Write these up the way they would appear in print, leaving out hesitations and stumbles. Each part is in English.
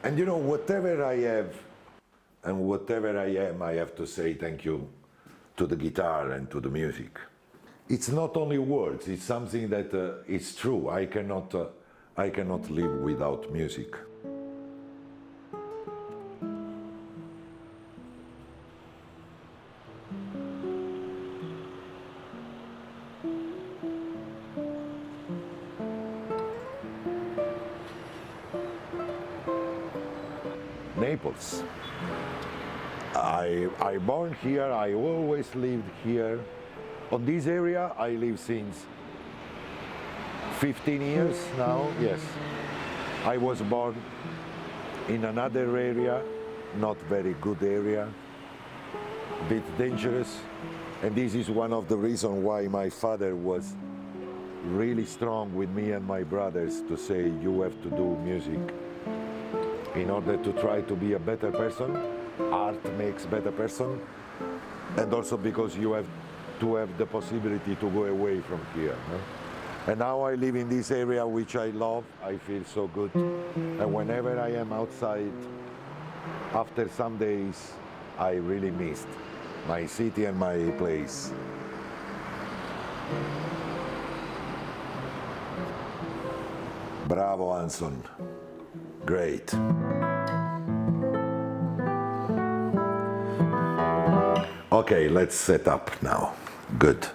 And you know, whatever I have and whatever I am, I have to say thank you to the guitar and to the music. It's not only words, it's something that is true. I cannot live without music. Naples. I born here, I always lived here. On this area I live since 15 years now, yes. I was born in another area, not very good area, a bit dangerous. And this is one of the reasons why my father was really strong with me and my brothers to say you have to do music in order to try to be a better person. Art makes better person, and also because you have to have the possibility to go away from here. No? And now I live in this area which I love, I feel so good. And whenever I am outside, after some days, I really missed my city and my place. Bravo, Hanson. Great. Okay, let's set up now. Good.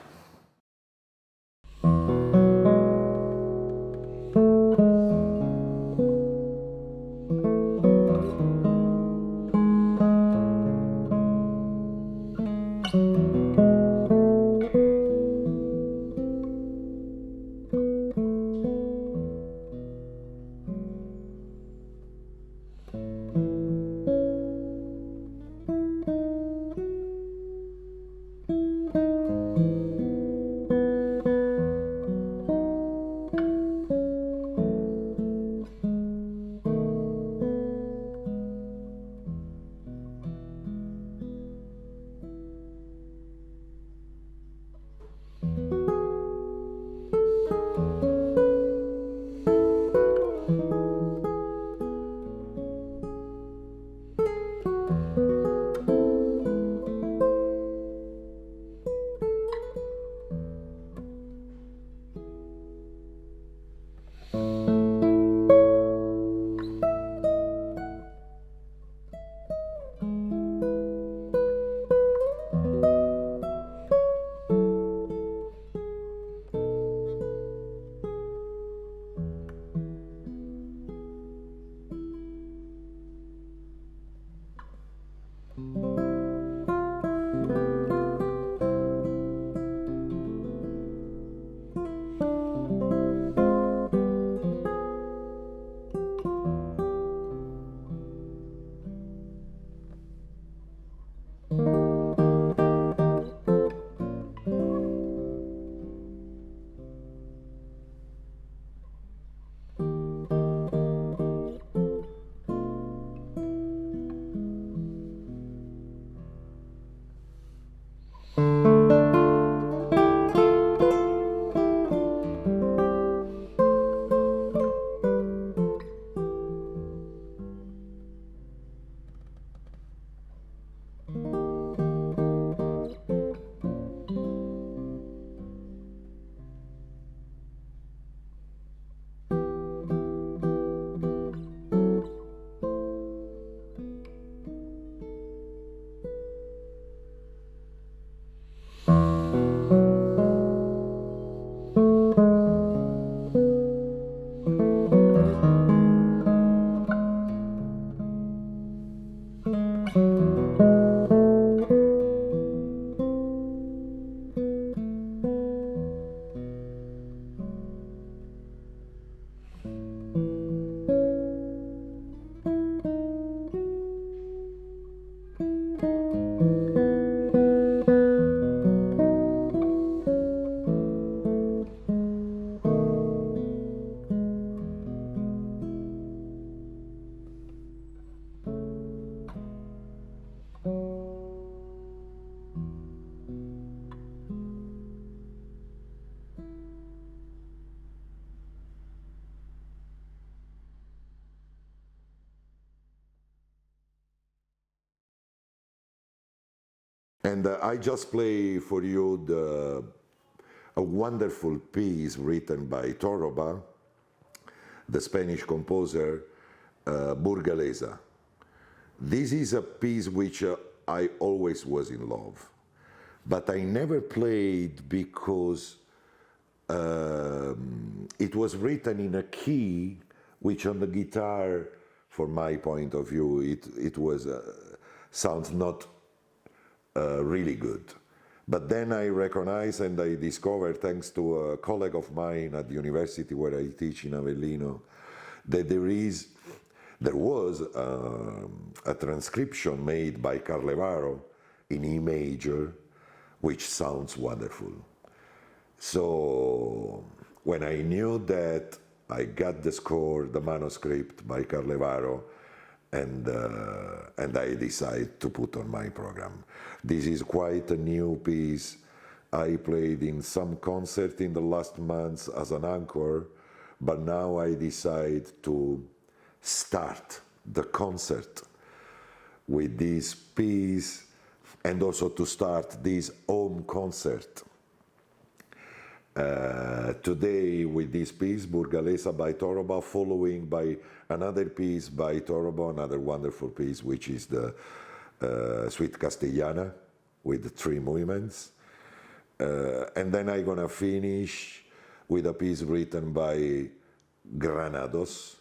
And I just play for you a wonderful piece written by Torroba, the Spanish composer, Burgalesa. This is a piece which I always was in love, but I never played because it was written in a key which on the guitar, from my point of view, it was sounds not really good. But then I recognized and I discovered, thanks to a colleague of mine at the university where I teach in Avellino, that there was a transcription made by Carlevaro in E major, which sounds wonderful. So when I knew that, I got the score, the manuscript by Carlevaro, and I decided to put on my program. This is quite a new piece. I played in some concert in the last months as an encore, but now I decide to start the concert with this piece and also to start this home concert today with this piece, Burgalesa by Torroba, following by another piece by Torroba, another wonderful piece, which is the Suite Castellana with the 3 movements. And then I'm gonna finish with a piece written by Granados,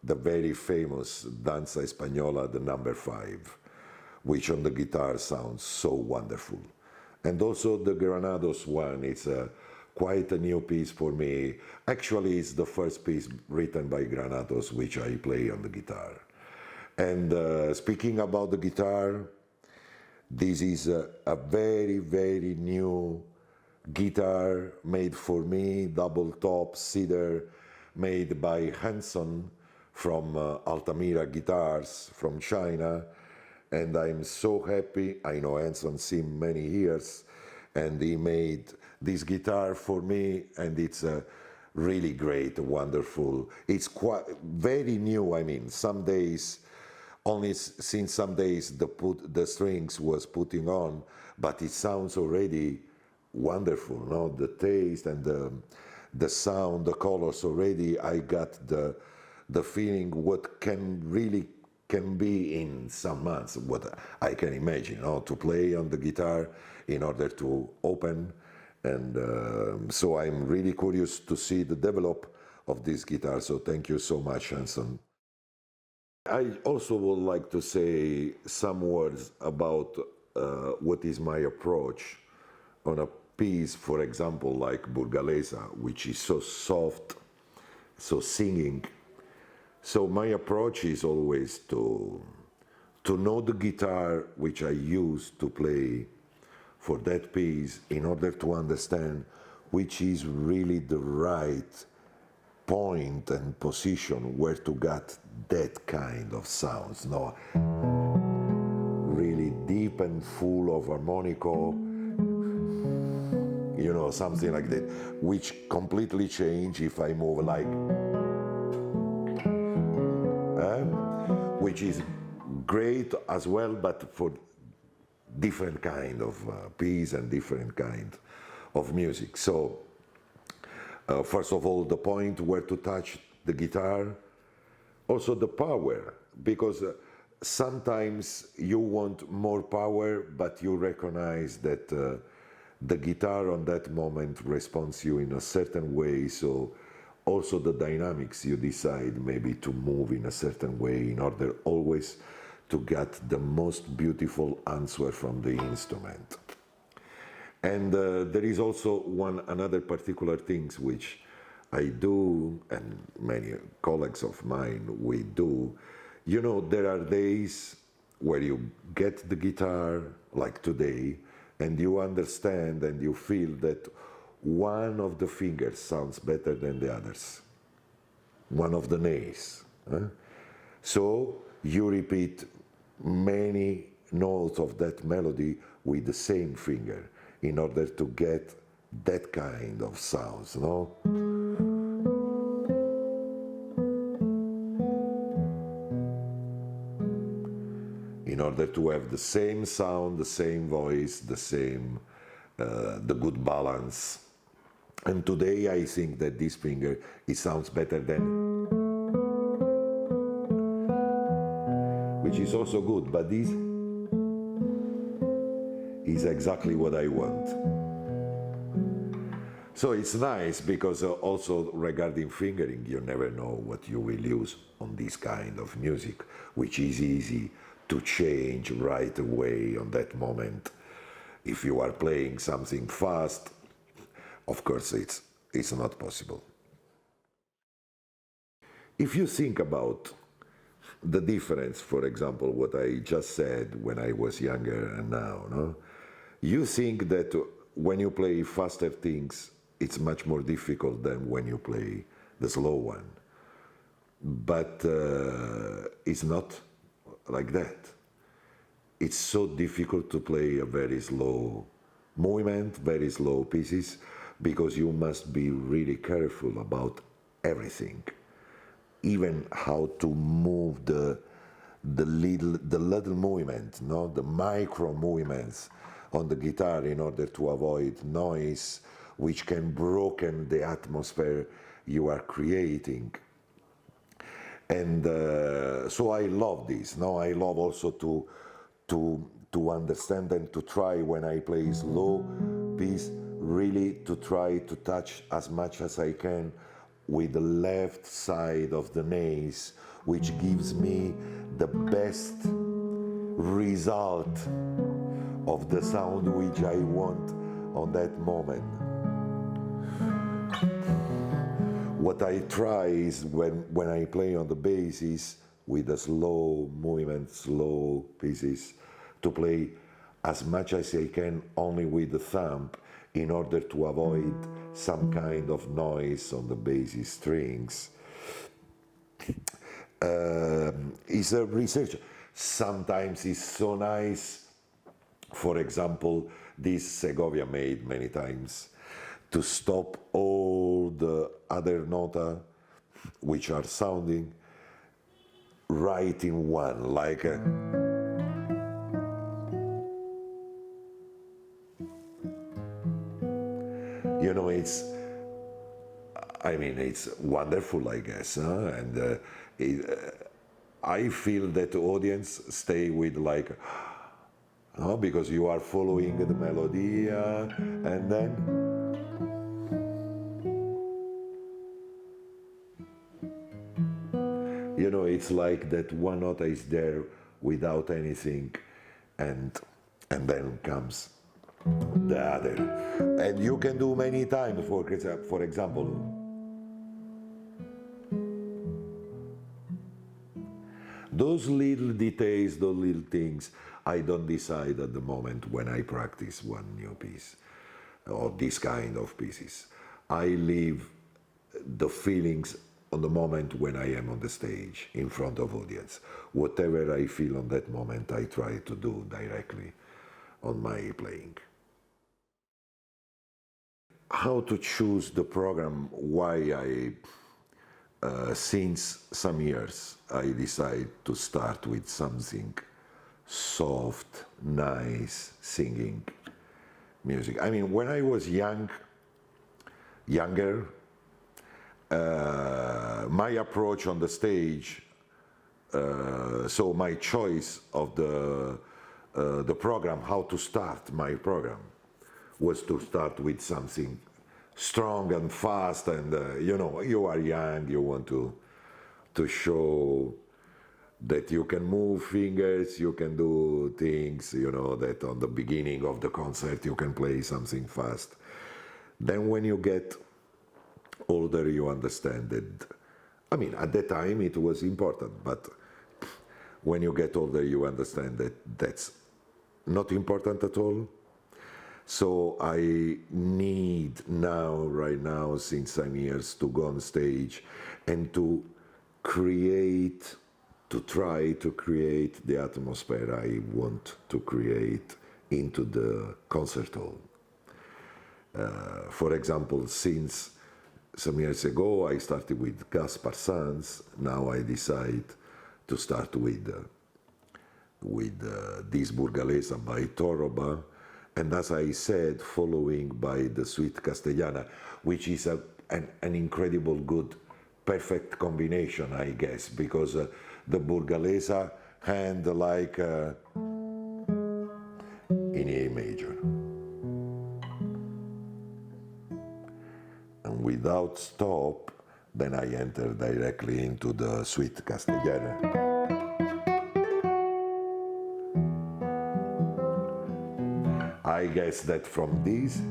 the very famous Danza Espanola, the number 5, which on the guitar sounds so wonderful. And also the Granados one, it's quite a new piece for me. Actually, it's the first piece written by Granados which I play on the guitar. And speaking about the guitar, this is a very, very new guitar made for me, double top cedar, made by Hanson from Altamira Guitars from China. And I'm so happy. I know Hanson since many years, and he made this guitar for me, and it's really great, wonderful. It's quite very new. I mean, some days, only since some days the strings was putting on, but it sounds already wonderful. No, the taste and the sound, the colors already. I got the feeling what can really can be in some months. What I can imagine, to play on the guitar in order to open. And so I'm really curious to see the develop of this guitar. So thank you so much, Hanson. I also would like to say some words about what is my approach on a piece, for example, like Burgalesa, which is so soft, so singing. So my approach is always to know the guitar which I use to play for that piece in order to understand which is really the right point and position where to get that kind of sounds, no? Really deep and full of harmonico, something like that, which completely change if I move like, which is great as well, but for different kind of piece and different kind of music. So first of all, the point where to touch the guitar, also the power, because sometimes you want more power, but you recognize that the guitar on that moment responds you in a certain way. So also the dynamics, you decide maybe to move in a certain way in order always to get the most beautiful answer from the instrument. And there is also another particular things which I do, and many colleagues of mine, we do. There are days where you get the guitar, like today, and you understand and you feel that one of the fingers sounds better than the others, one of the nails. So you repeat many notes of that melody with the same finger in order to get that kind of sounds, no? In order to have the same sound, the same voice, the same, the good balance. And today I think that this finger, it sounds better than, which is also good, but this is exactly what I want. So it's nice because also regarding fingering, you never know what you will use on this kind of music, which is easy to change right away on that moment. If you are playing something fast, of course it's not possible. If you think about the difference, for example, what I just said when I was younger and now, no? You think that when you play faster things, it's much more difficult than when you play the slow one. But it's not like that. It's so difficult to play a very slow movement, very slow pieces, because you must be really careful about everything. Even how to move the little movement, no? The micro movements on the guitar in order to avoid noise, which can broken the atmosphere you are creating. And so I love this. No, I love also to understand and to try when I play slow piece, really to try to touch as much as I can with the left side of the nails, which gives me the best result of the sound which I want on that moment. What I try is when I play on the bass is with the slow movement, slow pieces, to play as much as I can only with the thumb in order to avoid some kind of noise on the bass strings. It's a research. Sometimes it's so nice. For example, this Segovia made many times to stop all the other nota which are sounding right in one, like a, you know, it's wonderful, I guess, huh? And I feel that the audience stay with like, because you are following the melody, and then you know, it's like that one nota is there without anything, and then comes the other. And you can do many times, for example, those little details, those little things, I don't decide at the moment when I practice one new piece or this kind of pieces. I leave the feelings on the moment when I am on the stage in front of audience. Whatever I feel on that moment, I try to do directly on my playing. How to choose the program, why since some years I decide to start with something soft, nice, singing music. I mean, when I was younger, my approach on the stage, so my choice of the program, how to start my program, was to start with something strong and fast, and you know, you are young, you want to show that you can move fingers, you can do things, you know, that on the beginning of the concert you can play something fast. Then when you get older, you understand that, I mean, at that time it was important, but when you get older, you understand that that's not important at all. So I need now, right now, since some years, to go on stage and to create, to try to create the atmosphere I want to create into the concert hall. For example, since some years ago, I started with Gaspar Sanz. Now I decide to start with with this Burgalesa by Torroba, and as I said, following by the sweet Castellana, which is an incredible good, perfect combination, I guess, because the Burgalesa hand like in A major. And without stop, then I enter directly into the sweet Castellana. I guess that from this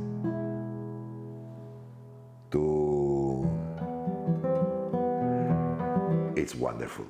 to it's wonderful.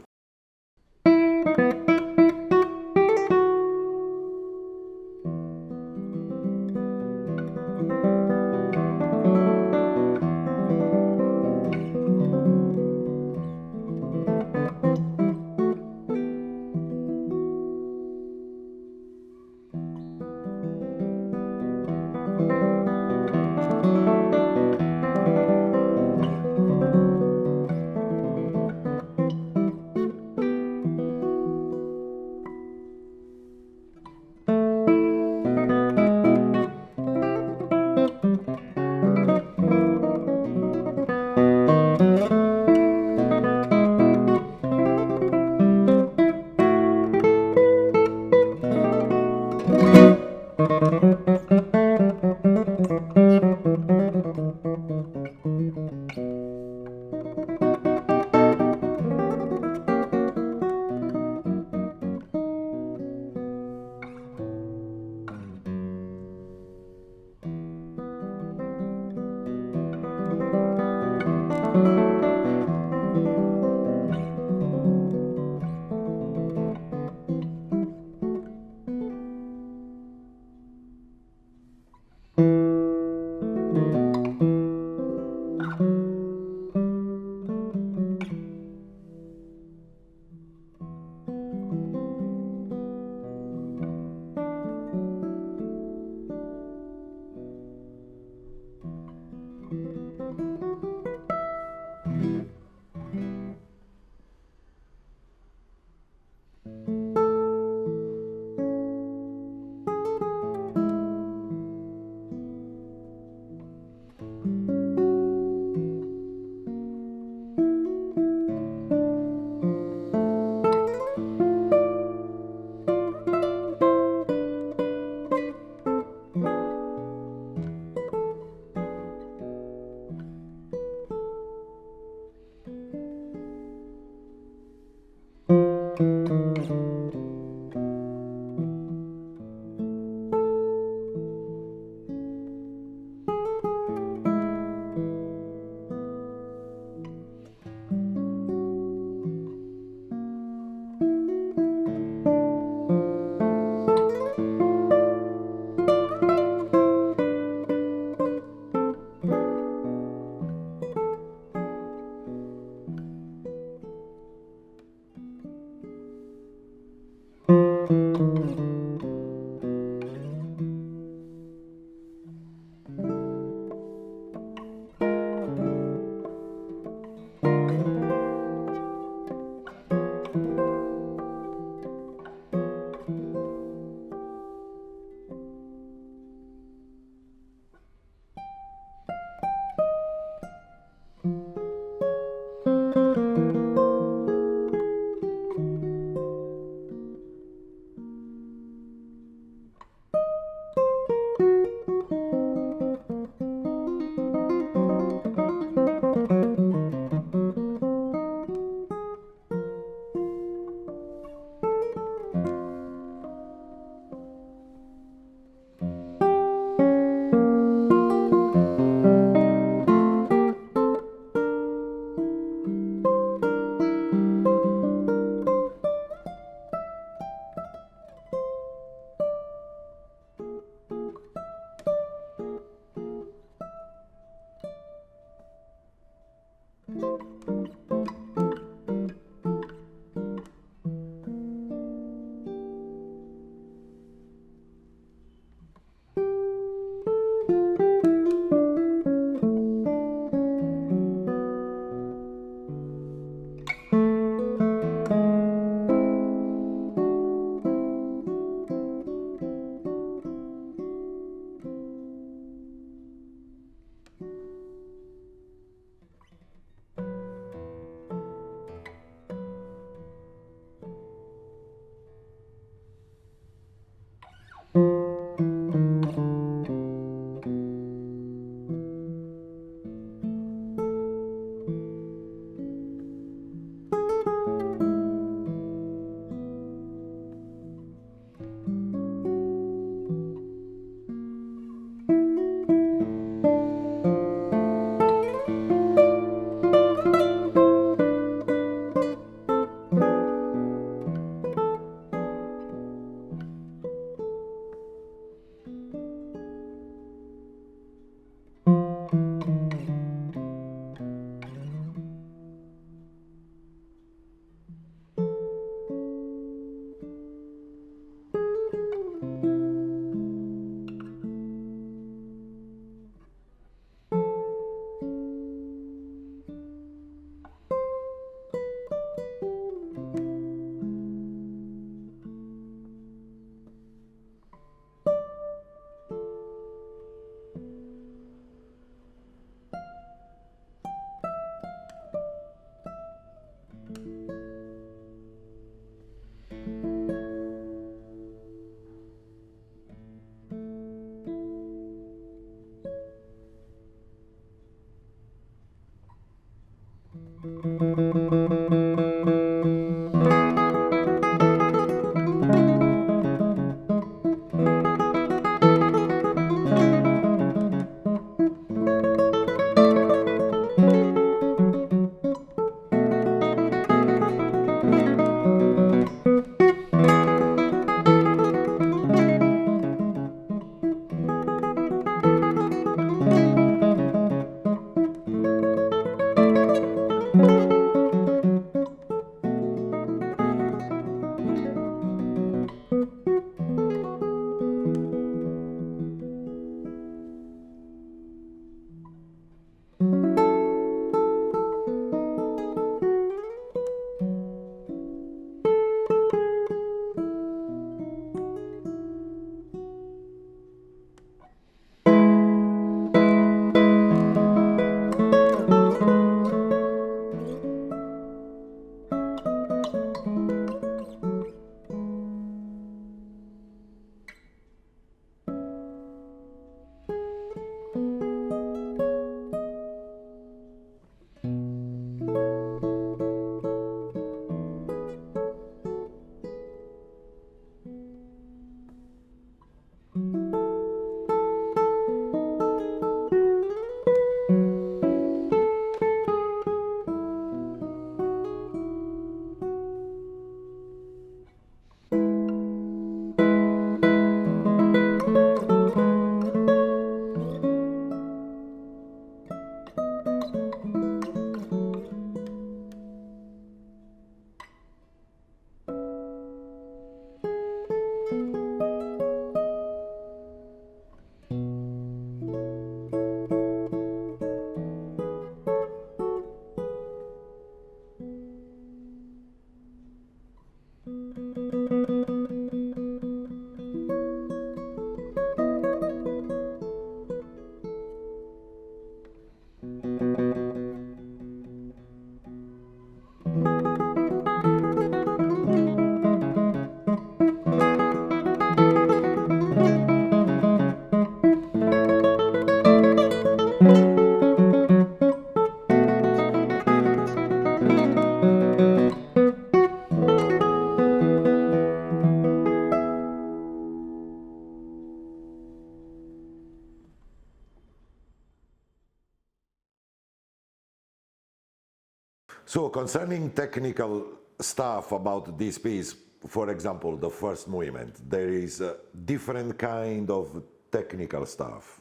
So concerning technical stuff about this piece, for example, the first movement, there is a different kind of technical stuff.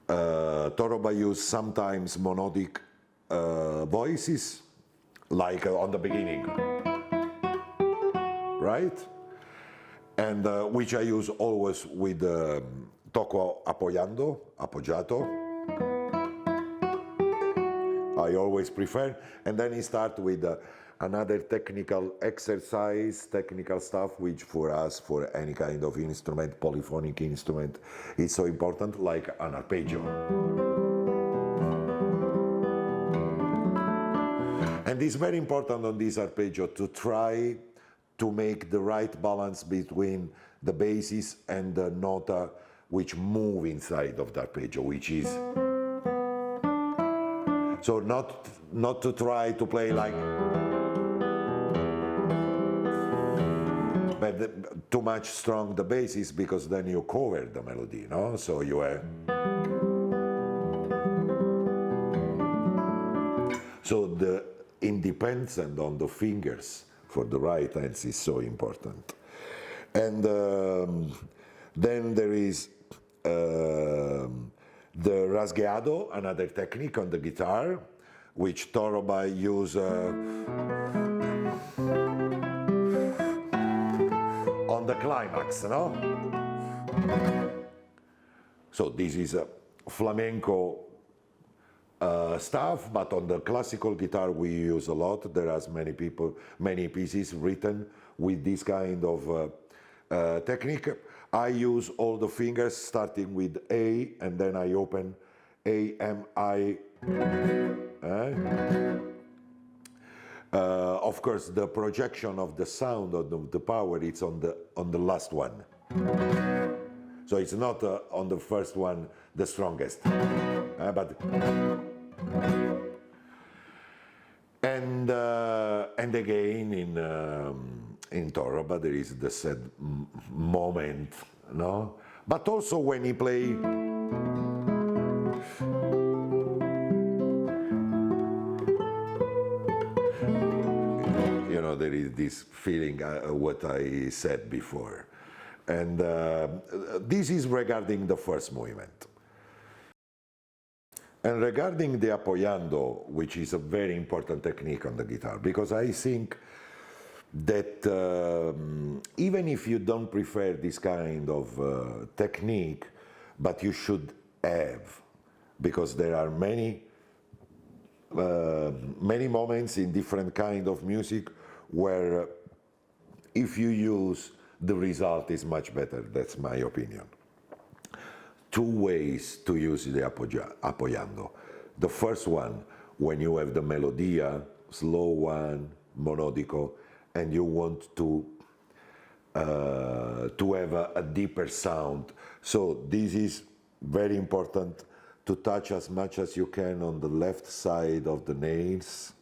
Torroba use sometimes monodic voices, like on the beginning, right? And which I use always with toco apoyando, appoggiato. I always prefer, and then he start with another technical exercise, technical stuff, which for us, for any kind of instrument, polyphonic instrument, is so important, like an arpeggio. And it's very important on this arpeggio to try to make the right balance between the basses and the nota which move inside of the arpeggio, which is so not to try to play like, but too much strong the basses, because then you cover the melody, no? So you have. So the independence on the fingers for the right hands is so important. And then there is the rasgueado, another technique on the guitar, which Torroba use on the climax, no? So this is a flamenco stuff, but on the classical guitar we use a lot. There are many pieces written with this kind of technique. I use all the fingers starting with A, and then I open A, M, I. Of course, the projection of the sound of the power, it's on the last one. So it's not on the first one the strongest. And again in Torroba there is the sad moment, no? But also when he play, you know, there is this feeling what I said before, and this is regarding the first movement. And regarding the apoyando, which is a very important technique on the guitar, because I think that even if you don't prefer this kind of technique, but you should have, because there are many moments in different kind of music where if you use, the result is much better. That's my opinion. Two ways to use the apoyando. The first one, when you have the melodia, slow one, monodico, and you want to have a deeper sound. So this is very important, to touch as much as you can on the left side of the nails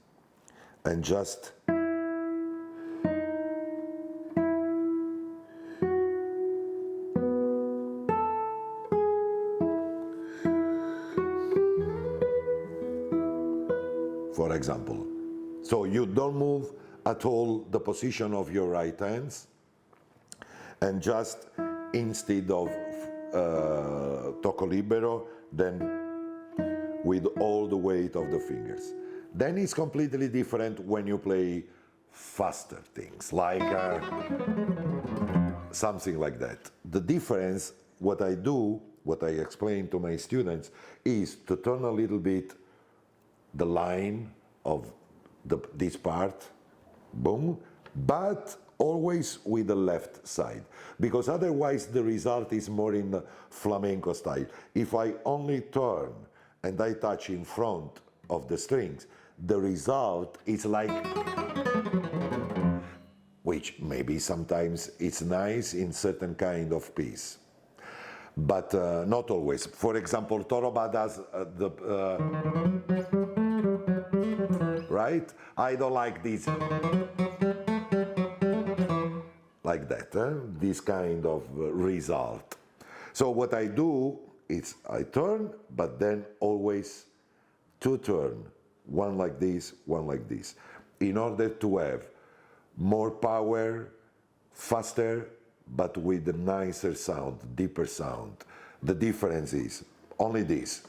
and just for example. So you don't move at all the position of your right hands, and just instead of tocco libero, then with all the weight of the fingers. Then it's completely different when you play faster things, like something like that. The difference, what I do, what I explain to my students, is to turn a little bit the line of this part, boom, but always with the left side, because otherwise the result is more in the flamenco style. If I only turn and I touch in front of the strings, the result is like, which maybe sometimes it's nice in certain kind of piece, but not always. For example, Torroba does right? I don't like this, like that, this kind of result. So what I do is I turn, but then always two turn, one like this, in order to have more power, faster, but with a nicer sound, deeper sound. The difference is only this.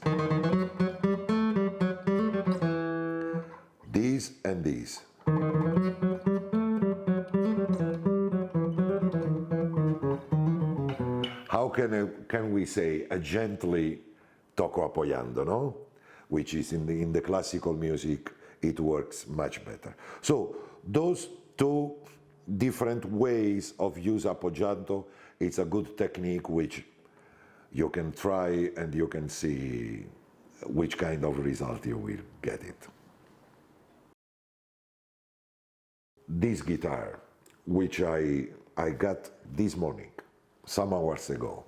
This and this. How can we say a gently tocco apoyando, no? Which is in the classical music, it works much better. So those two different ways of use appoggiato, it's a good technique which you can try and you can see which kind of result you will get it. This guitar, which I got this morning, some hours ago,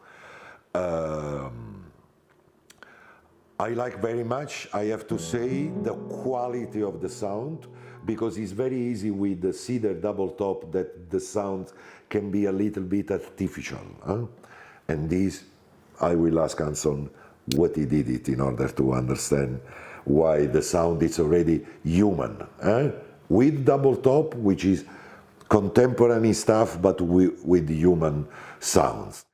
I like very much, I have to say, the quality of the sound, because it's very easy with the cedar double top that the sound can be a little bit artificial. And this, I will ask Hanson what he did it in order to understand why the sound is already human. With double top, which is contemporary stuff, but with human sounds.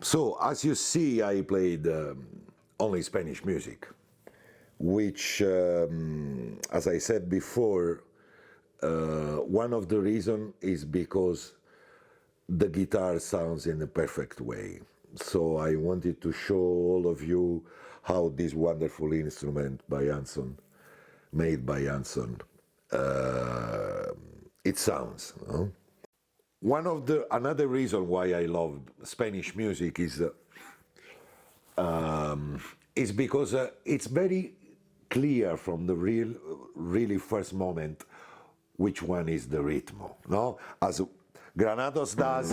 So, as you see, I played only Spanish music, which, as I said before, one of the reasons is because the guitar sounds in a perfect way. So I wanted to show all of you how this wonderful instrument by Hanson, made by Hanson, it sounds. No? Another reason why I love Spanish music is because it's very clear from the really first moment which one is the ritmo. No, as Granados does,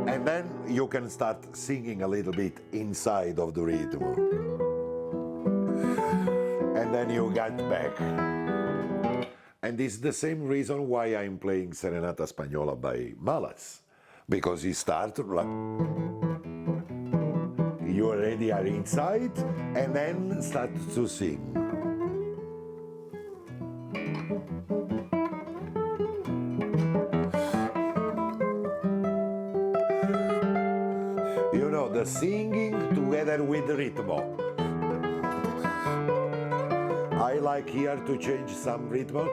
and then you can start singing a little bit inside of the ritmo, and then you get back. And it's the same reason why I'm playing Serenata Spagnola by Malas, because you start like you already are inside, and then start to sing. You know, the singing together with the rhythm. I like here to change some rhythm.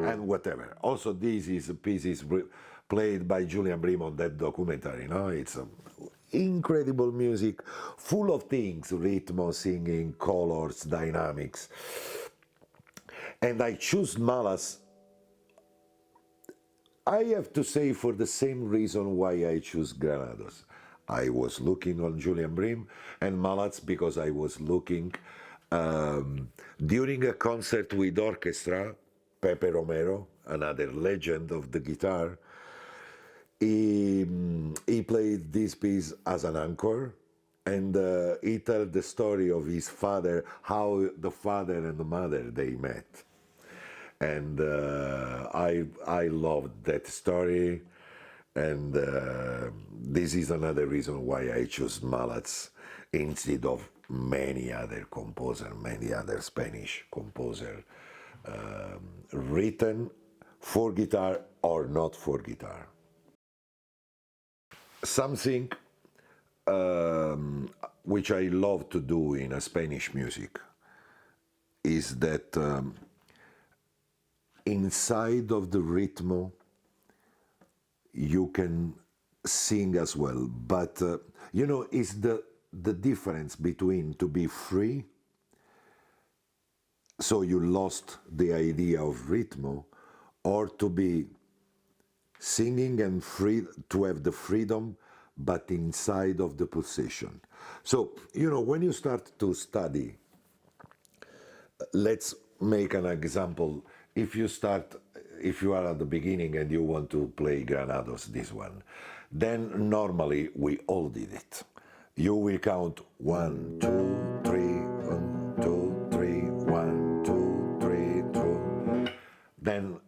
And whatever. Also, this is a piece played by Julian Brim on that documentary. No, it's incredible music, full of things: rhythm, singing, colors, dynamics. And I choose Malas. I have to say, for the same reason why I choose Granados. I was looking on Julian Brim and Malas because I was looking during a concert with orchestra, Pepe Romero, another legend of the guitar. He played this piece as an encore, and he told the story of his father, how the father and the mother they met. And I loved that story, and this is another reason why I chose Malas instead of many other composers, many other Spanish composers, written for guitar or not for guitar. Something which I love to do in a Spanish music is that inside of the ritmo you can sing as well, but you know, it's the difference between to be free, so you lost the idea of ritmo, or to be singing and free, to have the freedom but inside of the position. So, you know, when you start to study, let's make an example. If you are at the beginning and you want to play Granados, this one, then normally we all did it. You will count 1, 2, 3, 1, 2, 3, 1, 2, 3, 2. Then,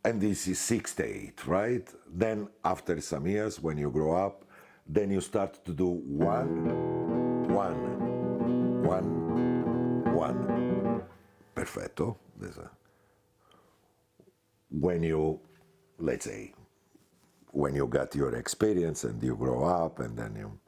and this is 6 to 8, right? Then after some years, when you grow up, then you start to do 1, 1, 1, 1. Perfetto. When you, let's say, when you got your experience and you grow up, and then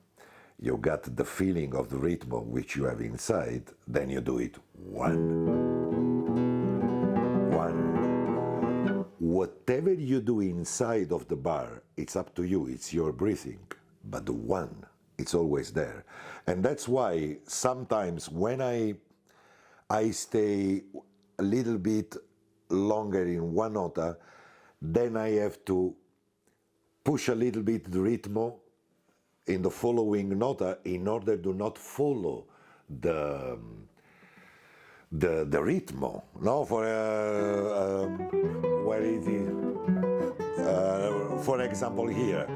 you got the feeling of the rhythm which you have inside, then you do it 1, 1. Whatever you do inside of the bar, it's up to you, it's your breathing, but the 1, it's always there. And that's why sometimes when I stay a little bit longer in one nota, then I have to push a little bit the ritmo in the following nota in order to not follow the ritmo. No, for where is it? For example, here.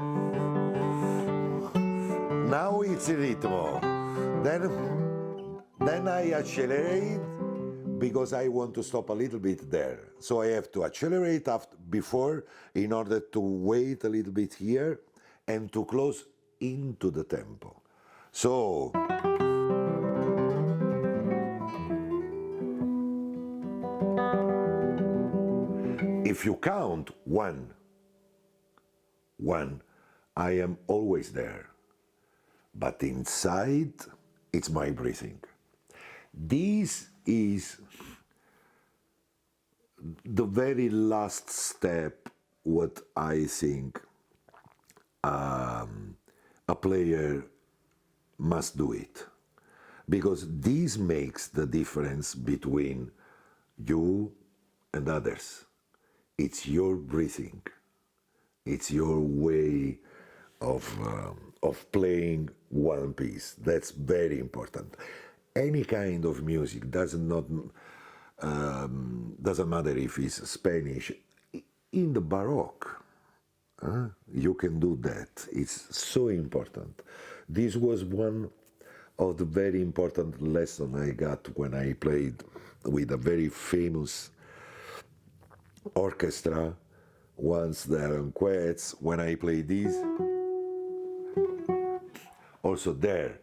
Now it's a ritmo. Then I accelerate because I want to stop a little bit there. So I have to accelerate before in order to wait a little bit here and to close into the tempo. So if you count one, I am always there. But inside, it's my breathing. This is the very last step, what I think a player must do it. Because this makes the difference between you and others. It's your breathing. It's your way of playing one piece. That's very important. Any kind of music doesn't matter if it's Spanish. In the Baroque, you can do that. It's so important. This was one of the very important lessons I got when I played with a very famous orchestra. Once the Aranjuez, when I played this, also there,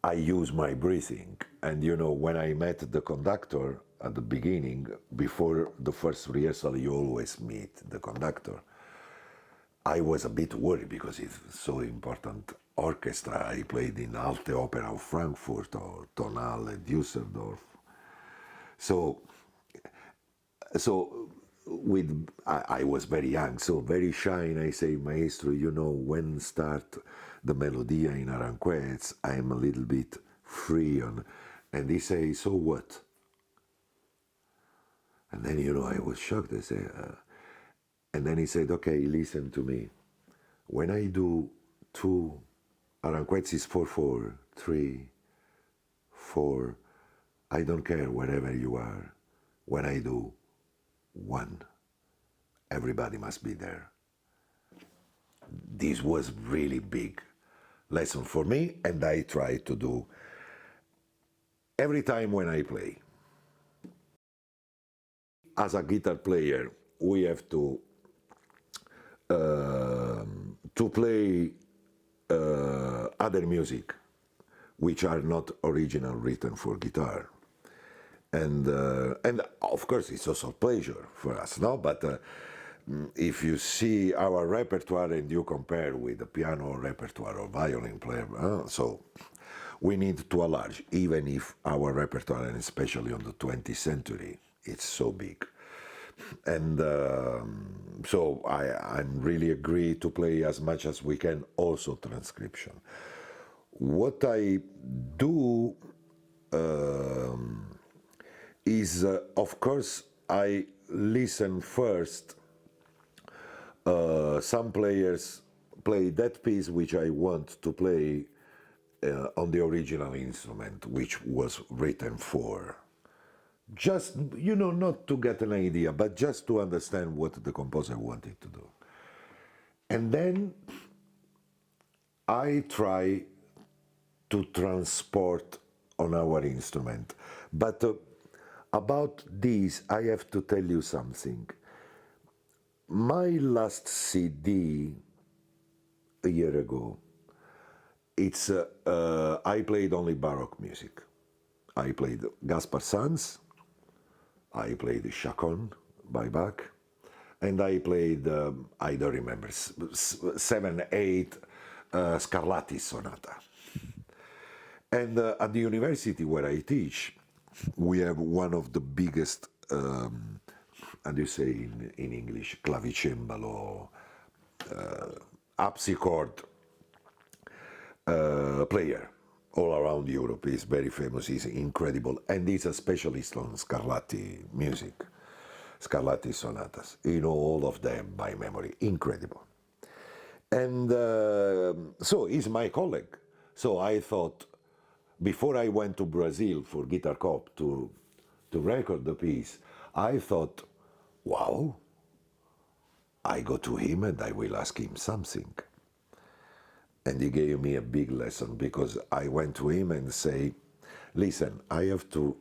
I use my breathing. And you know, when I met the conductor at the beginning, before the first rehearsal, you always meet the conductor. I was a bit worried because it's so important orchestra. I played in Alte Opera of Frankfurt or Tonale, Düsseldorf. So I was very young, so very shy, and I say, Maestro, you know, when start the Melodia in Aranjuez, I'm a little bit free on, and he say, so what? And then, you know, I was shocked. I say, and then he said, okay, listen to me. When I do two, Aranjuez is 4/4, 3/4, I don't care wherever you are. When I do one, everybody must be there. This was really big lesson for me, and I try to do every time when I play. As a guitar player, we have to play other music which are not original written for guitar. And of course it's also a pleasure for us, no? But if you see our repertoire and you compare with the piano repertoire or violin player, so we need to enlarge, even if our repertoire, and especially on the 20th century, it's so big. And so I'm really agree to play as much as we can, also transcription. What I do is, of course, I listen first. Some players play that piece which I want to play on the original instrument, which was written for. Just, you know, not to get an idea, but just to understand what the composer wanted to do. And then I try to transport on our instrument. But about this, I have to tell you something. My last CD a year ago, it's I played only Baroque music. I played Gaspar Sanz, I played Chaconne by Bach, and I played, I don't remember, 7, 8 Scarlatti sonata. And at the university where I teach, we have one of the biggest, how do you say in English, clavicembalo, harpsichord player all around Europe. He's very famous, he's incredible, and he's a specialist on Scarlatti music, Scarlatti sonatas. You know all of them by memory, incredible. And so he's my colleague. So I thought, before I went to Brazil for Guitar Cop to record the piece, I thought, wow, I go to him and I will ask him something. And he gave me a big lesson, because I went to him and say, listen, I have to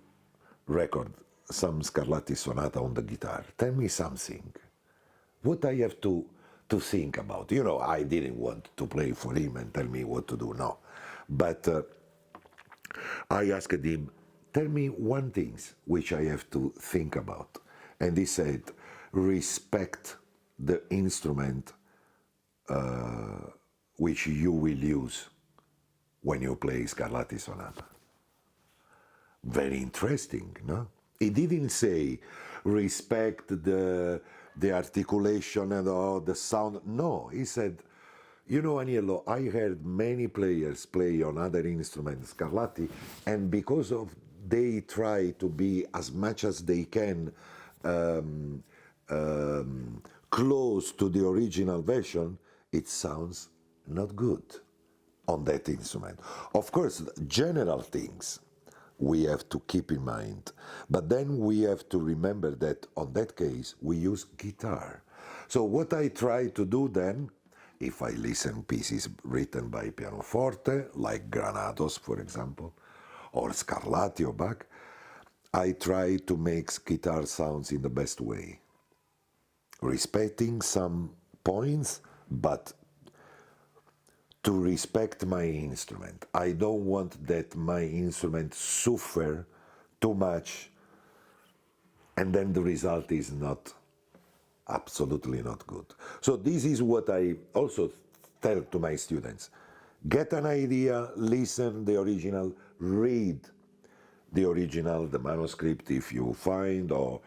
record some Scarlatti sonata on the guitar. Tell me something. What I have to think about. You know, I didn't want to play for him and tell me what to do, no. But I asked him, tell me one thing which I have to think about. And he said, respect the instrument which you will use when you play Scarlatti Sonata. Very interesting, no? He didn't say respect the articulation and all the sound. No, he said, you know, Aniello, I heard many players play on other instruments, Scarlatti, and because of they try to be as much as they can close to the original version, it sounds not good on that instrument. Of course, general things we have to keep in mind, but then we have to remember that on that case we use guitar. So what I try to do then, if I listen pieces written by pianoforte, like Granados for example, or Scarlatti or Bach, I try to make guitar sounds in the best way, respecting some points, but to respect my instrument. I don't want that my instrument suffer too much and then the result is not, absolutely not good. So this is what I also tell to my students. Get an idea, listen the original, read the original, the manuscript if you find, or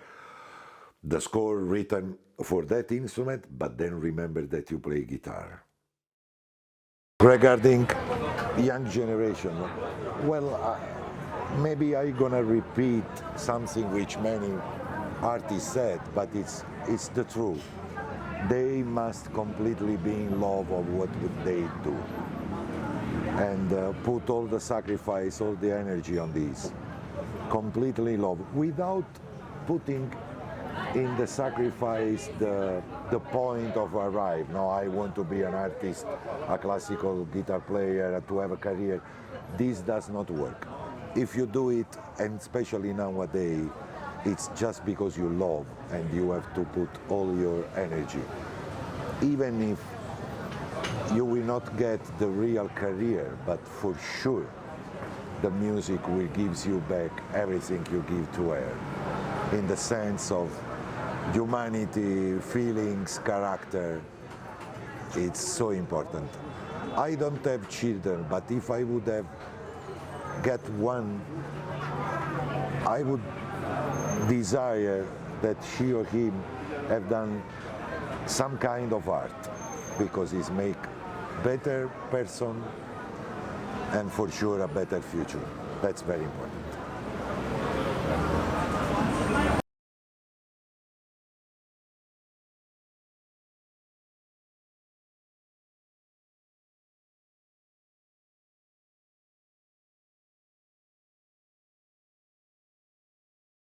the score written for that instrument, but then remember that you play guitar. Regarding young generation, well, maybe I'm gonna repeat something which many artists said, but it's the truth. They must completely be in love of what they do and put all the sacrifice, all the energy on this. Completely love, without putting in the sacrifice the point of arrive. No, I want to be an artist, a classical guitar player, to have a career. This does not work. If you do it, and especially nowadays, it's just because you love and you have to put all your energy. Even if you will not get the real career, but for sure the music will give you back everything you give to her, in the sense of humanity, feelings, character. It's so important. I don't have children, but if I would have get one, I would desire that she or him have done some kind of art, because it's make better person and for sure a better future. That's very important.